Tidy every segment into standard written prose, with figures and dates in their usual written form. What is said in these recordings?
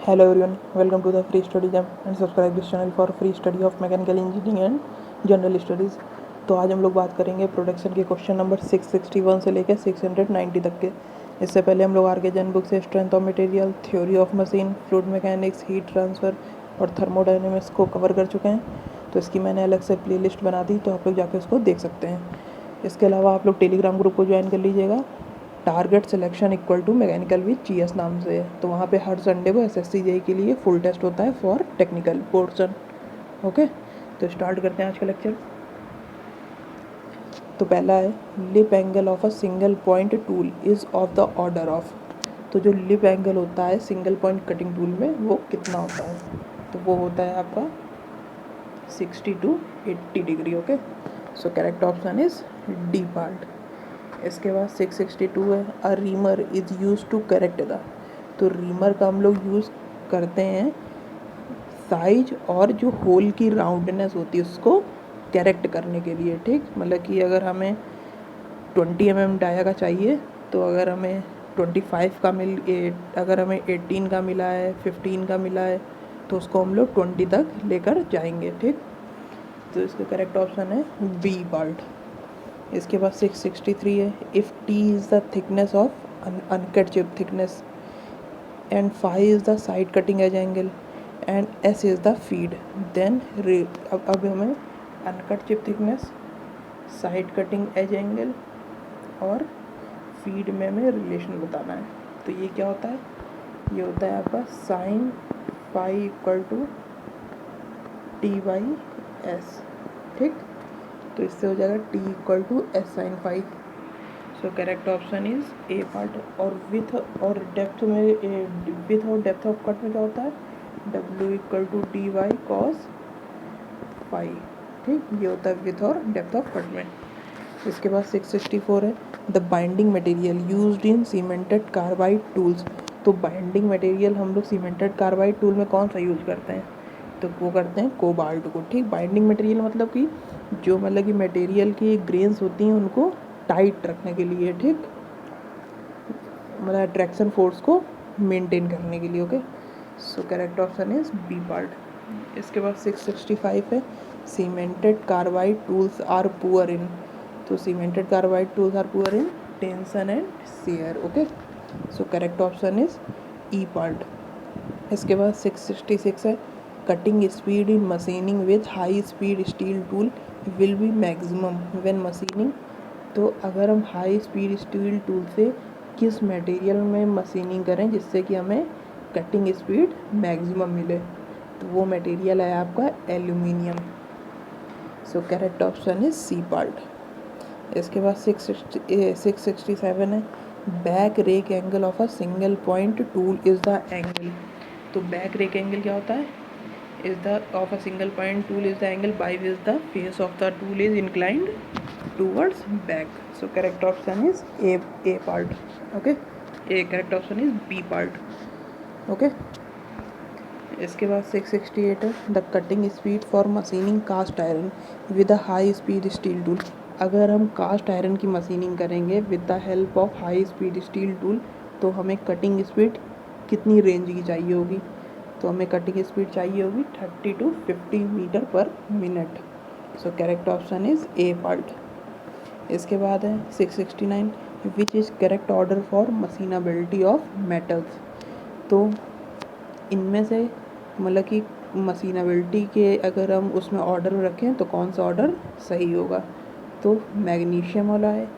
Hello everyone, welcome to the Free Study Jam and subscribe this channel for free study of mechanical engineering and general studies. तो आज हम लोग बात करेंगे production के question number 661 से लेकर 690 तक के। इससे पहले हम लोग आर के जैन बुक से strength of material, theory of machine, fluid mechanics, heat transfer और थर्मोडायनेमिक्स को कवर कर चुके हैं। तो इसकी मैंने अलग से प्ले लिस्ट बना दी, तो आप लोग जाके उसको देख सकते हैं। इसके अलावा आप लोग टेलीग्राम ग्रुप को ज्वाइन कर लीजिएगा, target selection equal to mechanical with GS नाम से है। तो वहाँ पे हर संडे को एसएससी जेई के लिए फुल टेस्ट होता है फॉर टेक्निकल पोर्शन। ओके, तो स्टार्ट करते हैं आज का लेक्चर। तो पहला है lip angle of a single point tool is of the order of. तो जो लिप एंगल होता है सिंगल पॉइंट कटिंग टूल में वो कितना होता है? तो वो होता है आपका 60 to 80 degree. Okay, so correct option is D part. इसके बाद 662 है, a reamer is use to correct the. तो रीमर का हम लोग यूज़ करते हैं साइज और जो होल की राउंडनेस होती है उसको करेक्ट करने के लिए। ठीक, मतलब कि अगर हमें 20 mm डाया का चाहिए, तो अगर हमें 25 का अगर हमें 18 का मिला है, 15 का मिला है, तो उसको हम लोग 20 तक लेकर जाएंगे। ठीक, तो इसका करेक्ट ऑप्शन है बी पार्ट। इसके बाद 663 है, if t is the thickness of uncut chip thickness and phi is the side cutting edge angle and s is the feed then अब हमें uncut chip thickness, side cutting edge angle और feed में हमें relation बताना है। तो ये क्या होता है? ये होता है आपका sine phi equal to t by s. ठीक, तो इससे हो जाएगा t equal to s sine phi. So correct option is A part. और विथ और डेप्थ ऑफ कट में क्या होता है? W equal to D Y cos phi. ठीक, ये होता है विथ और डेप्थ ऑफ कट में। इसके बाद 664 है, the binding material used in cemented carbide tools. तो बाइंडिंग मटेरियल हम लोग सीमेंटेड कार्बाइड टूल में कौन सा यूज़ करते हैं? तो वो करते हैं कोबाल्ट को। ठीक, बाइंडिंग मटेरियल मतलब कि जो मतलब कि मटेरियल की ग्रेन्स होती हैं उनको टाइट रखने के लिए। ठीक, मतलब अट्रैक्शन फोर्स को मेंटेन करने के लिए। Okay, so correct option is B part. इसके बाद 665 है, cemented carbide tools are poor in. तो cemented carbide tools are poor in tension and shear. Okay, so correct option is E part. इसके बाद 666 है, cutting speed in machining with high speed steel tool will be maximum when machining. तो अगर हम high speed steel tool से किस material में machining करें जिससे कि हमें कटिंग स्पीड मैक्सिमम मिले, तो वो मटेरियल है आपका aluminium. So correct option is C part. इसके बाद 667 है, back rake angle of a single point tool is the angle. तो बैक रेक एंगल क्या होता है? Is the of a single point tool is the angle by which the face of the tool is inclined towards back. So correct option is A part. Okay, A correct option is B part. Okay, इसके बाद 668 है, the cutting speed for machining cast iron with a high speed steel tool. अगर हम cast iron की machining करेंगे with the help of high speed steel tool, तो हमें cutting speed कितनी रेंज की चाहिए होगी? तो हमें कटिंग स्पीड चाहिए होगी 30 to 50 मीटर पर minute. So correct option is A part. इसके बाद है 669, which is correct order for machinability of metals. तो इनमें से मतलब कि मशीनबिलिटी के अगर हम उसमें ऑर्डर रखें तो कौन सा ऑर्डर सही होगा? तो मैग्नीशियम वाला है,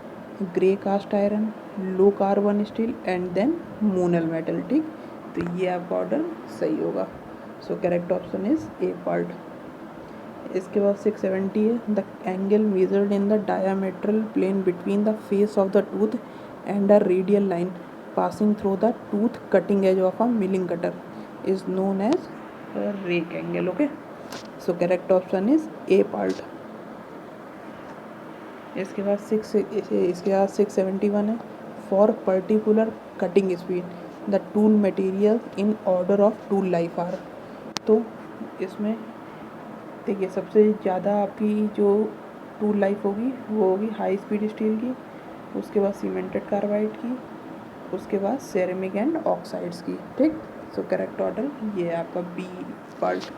grey cast iron, low carbon steel and then monel metal. ठीक, तो ये आपका ऑर्डर सही होगा। So correct option is A part. इसके बाद 670 है, the angle measured in the diametral plane between the face of the tooth and the radial line passing through the tooth cutting edge of a milling cutter is known as rake angle. Okay, so correct option is A part. इसके बाद 671 है, for particular cutting speed the tool material in order of tool life are. तो इसमें देखिए सबसे ज़्यादा आपकी जो टूल लाइफ होगी वो होगी हाई स्पीड स्टील की, उसके बाद सीमेंटेड कार्बाइड की, उसके बाद सेरेमिक एंड ऑक्साइड्स की। ठीक, सो करेक्ट ऑर्डर ये है आपका बी पार्ट।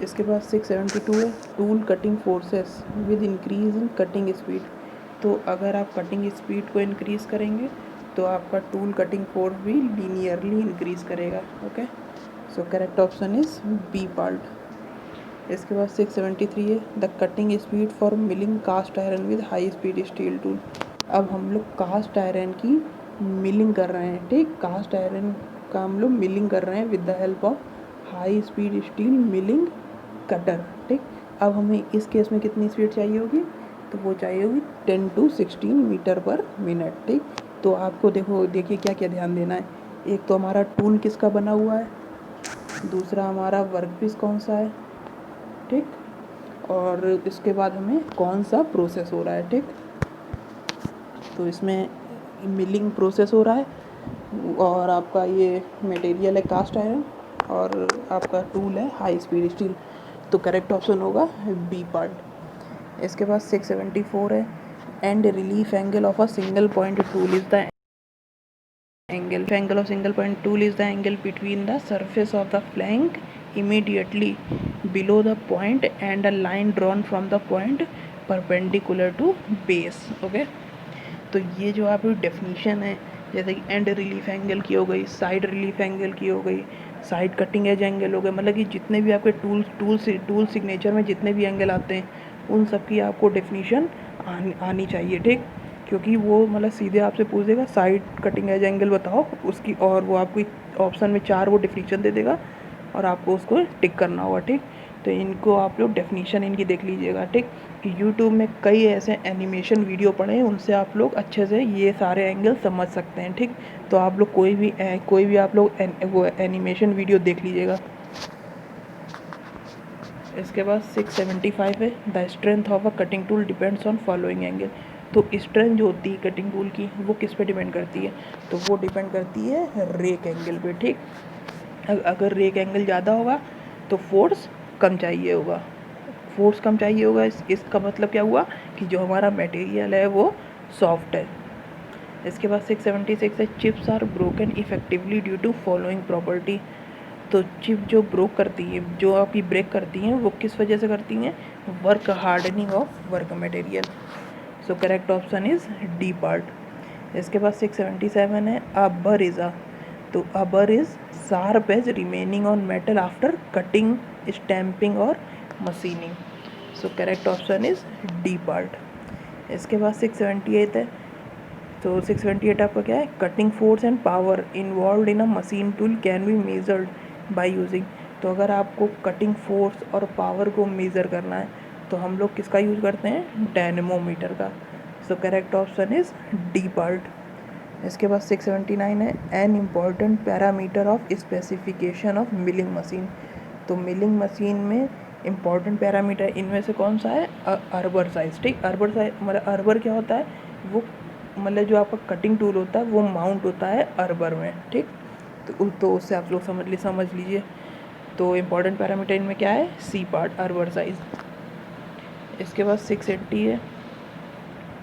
इसके बाद 672 है tool cutting forces with increase in cutting speed. तो अगर आप कटिंग स्पीड को इंक्रीज़ करेंगे तो आपका टूल कटिंग फोर्स भी लीनियरली इंक्रीज़ करेगा। Okay, so correct option is B part. इसके बाद 673 है the cutting speed for milling cast iron with high speed steel tool. अब हम लोग कास्ट आयरन की मिलिंग कर रहे हैं, ठीक, कास्ट आयरन का हम लोग मिलिंग कर रहे हैं with the help of high speed steel milling cutter, ठीक। अब हमें इस केस में कितनी स्पीड चाहिए होगी, तो वो चाहिए होगी 10 to 16 मीटर पर मिनट, ठीक। तो आपको देखिए क्या क्या ध्यान देना है। एक तो हमारा टूल किसका बना हुआ है, दूसरा हमारा वर्क पीस कौन सा है, ठीक, और इसके बाद हमें कौन सा प्रोसेस हो रहा है, ठीक। तो इसमें मिलिंग प्रोसेस हो रहा है और आपका ये मटेरियल है कास्ट आयरन और आपका टूल है हाई स्पीड स्टील। तो करेक्ट ऑप्शन होगा बी पार्ट। इसके बाद 674 है and relief angle of a single point tool is the angle of single point tool is the angle between the surface of the flank immediately below the point and a line drawn from the point perpendicular to base। Okay, तो ये जो आपकी definition है, जैसे कि and relief angle की हो गई, साइड रिलीफ एंगल की हो गई, साइड कटिंग एज एंगल हो गए, मतलब कि जितने भी आपके टूल सिग्नेचर में जितने भी एंगल आते हैं उन सब की आपको डेफिनीशन आनी चाहिए, ठीक। क्योंकि वो मतलब सीधे आपसे पूछ देगा साइड कटिंग एज एंगल बताओ उसकी, और वो आपको ऑप्शन में 4 वो डेफिनीशन दे देगा और आपको उसको टिक करना होगा, ठीक। तो इनको आप लोग डेफिनीशन इनकी देख लीजिएगा, ठीक। कि यूट्यूब में कई ऐसे एनिमेशन वीडियो पड़े हैं, उनसे आप लोग अच्छे से ये सारे एंगल समझ सकते हैं, ठीक। तो आप लोग कोई भी आप लोग वो एनिमेशन वीडियो देख लीजिएगा। इसके बाद 675 है the strength of a cutting tool depends on following angle. तो स्ट्रेंथ जो होती है कटिंग टूल की वो किस पे डिपेंड करती है, तो वो डिपेंड करती है रेक एंगल पे, ठीक। अगर रेक एंगल ज़्यादा होगा तो फोर्स कम चाहिए होगा, फोर्स कम चाहिए होगा। इसका मतलब क्या हुआ कि जो हमारा मटेरियल है वो सॉफ्ट है। इसके बाद 676 है chips are broken effectively due to following property. तो चिप जो ब्रोक करती है, जो आपकी ब्रेक करती हैं, वो किस वजह से करती हैं, work hardening of work material. So correct option is D part. इसके बाद 677 है अ बर इज़ अ, तो a burr is sharp edge remaining on metal after cutting stamping और machining. So correct option is D part. इसके बाद 678 है, तो 678 आपका क्या है, cutting force and power involve in a machine tool can be measured by using. तो अगर आपको कटिंग फोर्स और पावर को मेज़र करना है तो हम लोग किसका यूज़ करते हैं, डायनेमोमीटर का। सो correct option is D part. इसके बाद 679 है an important parameter of specification of milling machine. तो मिलिंग मशीन में इम्पॉर्टेंट पैरामीटर इनमें से कौन सा है, अर्बर साइज, ठीक। अर्बर साइज मतलब अर्बर क्या होता है, वो मतलब जो आपका कटिंग टूल होता है वो माउंट होता है अर्बर में, ठीक। तो उससे आप लोग समझ लीजिए। तो इम्पॉर्टेंट पैरामीटर इनमें क्या है, सी पार्ट, अर्बर साइज। इसके बाद 680 है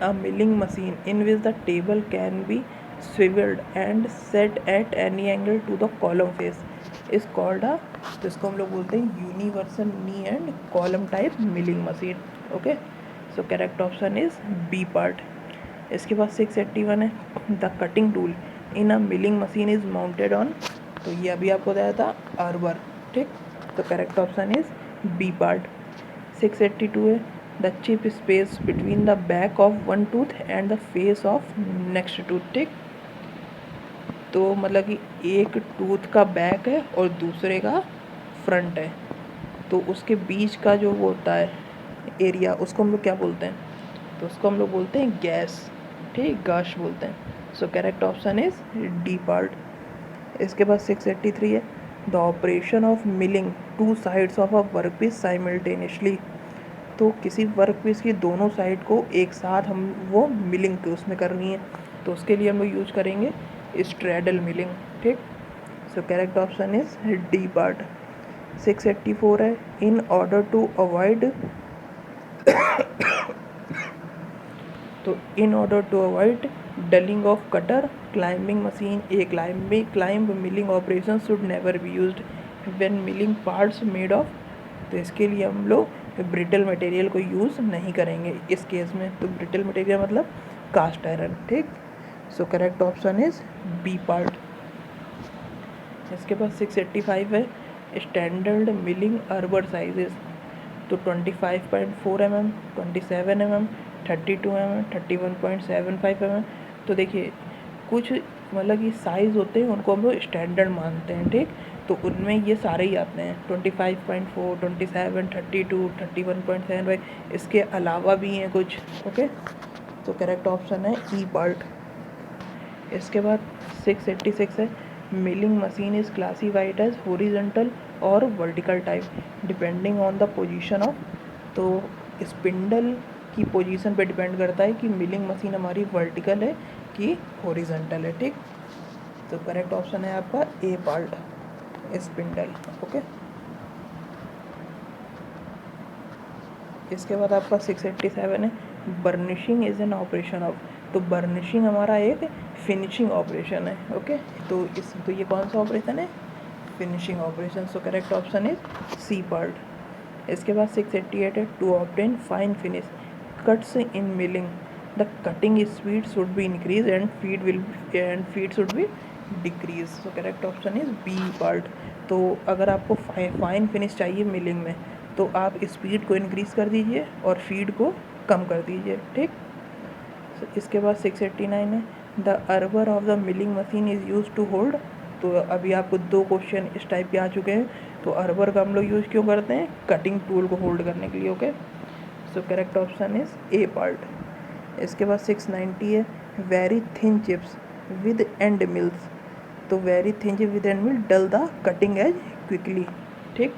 a milling machine in which the table can be swivelled and set at any angle to the column face is called a, तो इसको हम लोग बोलते हैं universal knee and column type milling machine. Okay, so correct option is B part. इसके बाद 681 है the cutting tool in a milling machine is mounted on, तो ये अभी आपको बताया था अर्बर, ठीक। तो correct option is B part. 682 है the chip space between the back of one tooth and the face of next tooth, ठीक। तो मतलब कि एक टूथ का बैक है और दूसरे का फ्रंट है, तो उसके बीच का जो वो होता है एरिया, उसको हम लोग क्या बोलते हैं, तो उसको हम लोग बोलते हैं गैस, ठीक, गश बोलते हैं। So correct option is D part. इसके बाद 683 है the operation of milling two sides of a work piece simultaneously. तो किसी वर्क पीस की दोनों साइड को एक साथ हम वो मिलिंग के उसमें करनी है, तो उसके लिए हम लोग यूज करेंगे स्ट्रेडल मिलिंग, ठीक। So correct option is D part. 684 है इन ऑर्डर टू अवॉइड, तो in order to avoid dulling of cutter, climbing machine, a climb milling operation should never be used when milling parts made of. तो इसके लिए हम लोग brittle material को use नहीं करेंगे इस केस में। तो ब्रिटल मटेरियल मतलब कास्ट आयरन, ठीक। So correct option is B part. इसके बाद 685 है स्टैंडर्ड मिलिंग अर्बर साइजेस। तो 25.4 mm, 27 mm, 32 mm, 31.75 mm। तो देखिए कुछ मतलब कि साइज़ होते हैं उनको हम लोग स्टैंडर्ड मानते हैं, ठीक। तो उनमें ये सारे ही आते हैं 25.4, 27, 32, 31.75। इसके अलावा भी हैं कुछ, ओके। तो करेक्ट ऑप्शन है ई पार्ट। इसके बाद 686 है milling machine is classified as horizontal और vertical type depending on the position of. तो स्पिंडल की पोजीशन पे डिपेंड करता है कि मिलिंग मशीन हमारी वर्टिकल है कि हॉरिजॉन्टल है, ठीक। तो करेक्ट ऑप्शन है आपका ए पार्ट, स्पिंडल, ओके। इसके बाद आपका 687 है burnishing is an operation of. तो बर्निशिंग हमारा एक फिनिशिंग ऑपरेशन है, ओके। तो ये कौन सा ऑपरेशन है? Finishing operation. So correct option is C part. इसके बाद 688 है to obtain fine finish cuts in milling the cutting speed should be increase and feed should be decrease. So correct option is B part. तो अगर आपको fine finish चाहिए milling में तो आप स्पीड को इंक्रीज़ कर दीजिए और फीड को कम कर दीजिए, ठीक। इसके बाद 689 है the arbor of the milling machine is use to hold. तो अभी आपको 2 क्वेश्चन इस टाइप के आ चुके हैं। तो अर्बर का हम लोग यूज़ क्यों करते हैं? कटिंग टूल को होल्ड करने के लिए, okay. So correct option is A part. इसके बाद 690 है very thin chips with end mills. तो very thin chip with end mill dull the cutting edge quickly, ठीक।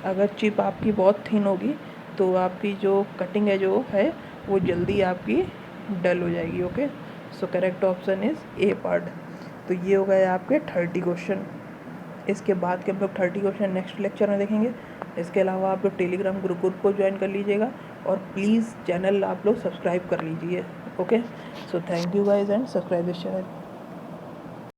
अगर चिप आपकी बहुत थिन होगी तो आपकी जो कटिंग एज जो है वो जल्दी आपकी डल हो जाएगी, okay. So correct option is A part. तो ये हो गए आपके 30 क्वेश्चन। इसके बाद के हम लोग 30 क्वेश्चन नेक्स्ट लेक्चर में देखेंगे। इसके अलावा आप लोग टेलीग्राम ग्रुप को ज्वाइन कर लीजिएगा और प्लीज़ चैनल आप लोग सब्सक्राइब कर लीजिए, okay. So thank you guys and subscribe this channel.